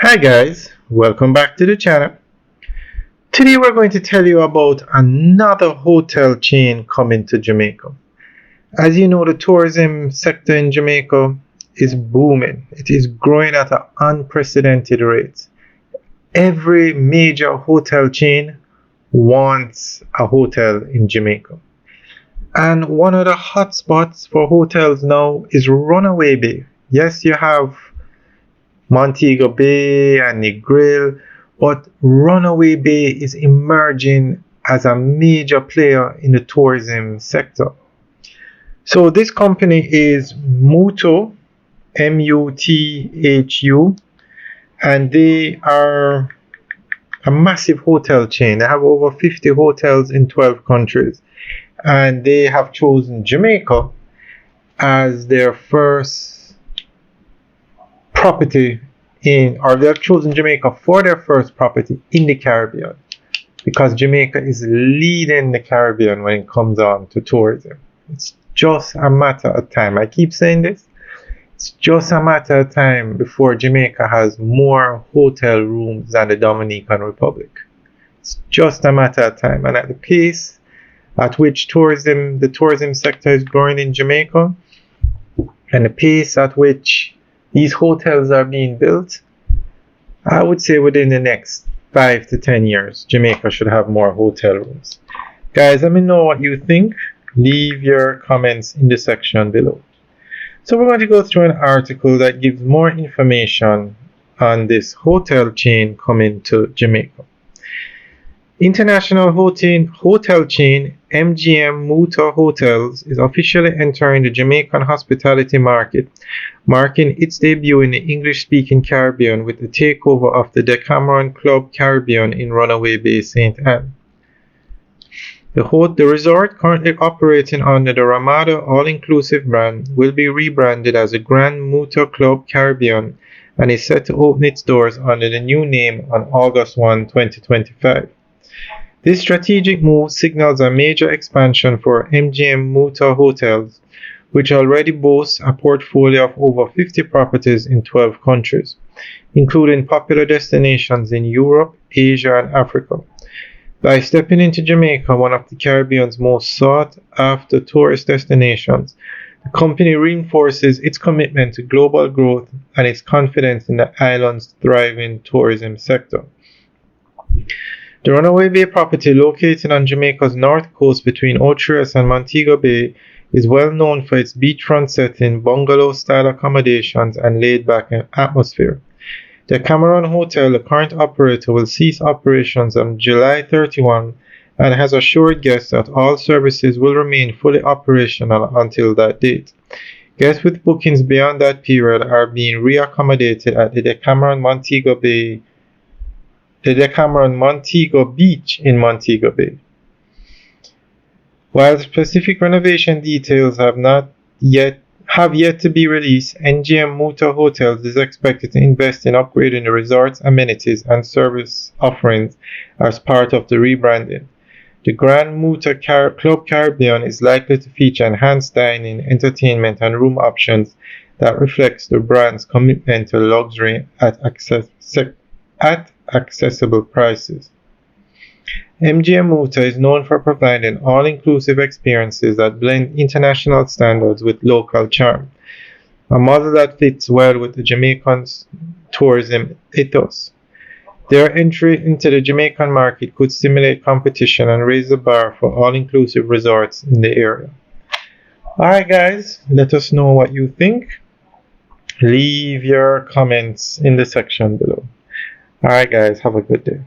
Hi guys, welcome back to the channel. Today we're going to tell you about another hotel chain coming to Jamaica. As you know, the tourism sector in Jamaica is booming. It is growing at an unprecedented rate. Every major hotel chain wants a hotel in Jamaica. And one of the hotspots for hotels now is Runaway Bay. Yes, you have Montego Bay and Negril, but Runaway Bay is emerging as a major player in the tourism sector. So this company is Muthu, Muthu, and they are a massive hotel chain. They have over 50 hotels in 12 countries, and they have chosen Jamaica as their first property or they have chosen Jamaica for their first property in the Caribbean, because Jamaica is leading the Caribbean when it comes on to tourism. It's just a matter of time. I keep saying this. It's just a matter of time before Jamaica has more hotel rooms than the Dominican Republic. It's just a matter of time. And at the pace at which the tourism sector is growing in Jamaica, and the pace at which these hotels are being built, I would say within the next 5 to 10 years, Jamaica should have more hotel rooms. Guys, let me know what you think. Leave your comments in the section below. So we're going to go through an article that gives more information on this hotel chain coming to Jamaica. International hotel chain MGM Muthu Hotels is officially entering the Jamaican hospitality market, marking its debut in the English-speaking Caribbean with the takeover of the Decameron Club Caribbean in Runaway Bay, St. Ann. The resort, currently operating under the Ramada All-Inclusive brand, will be rebranded as the Grand Muthu Club Caribbean and is set to open its doors under the new name on August 1, 2025. This strategic move signals a major expansion for MGM Muthu Hotels, which already boasts a portfolio of over 50 properties in 12 countries, including popular destinations in Europe, Asia, and Africa. By stepping into Jamaica, one of the Caribbean's most sought-after tourist destinations, the company reinforces its commitment to global growth and its confidence in the island's thriving tourism sector. The Runaway Bay property, located on Jamaica's north coast between Ochias and Montego Bay, is well known for its beachfront setting, bungalow-style accommodations, and laid-back atmosphere. The Cameron Hotel, the current operator, will cease operations on July 31 and has assured guests that all services will remain fully operational until that date. Guests with bookings beyond that period are being re-accommodated at the Decameron Montego Beach in Montego Bay. While specific renovation details have yet to be released, MGM Muthu Hotels is expected to invest in upgrading the resort's amenities and service offerings as part of the rebranding. The Grand Muthu Club Caribbean is likely to feature enhanced dining, entertainment, and room options that reflects the brand's commitment to luxury at accessible prices. MGM Muthu is known for providing all-inclusive experiences that blend international standards with local charm, a model that fits well with the Jamaican's tourism ethos. Their entry into the Jamaican market could stimulate competition and raise the bar for all-inclusive resorts in the area. Alright guys, let us know what you think. Leave your comments in the section below. Alright guys, have a good day.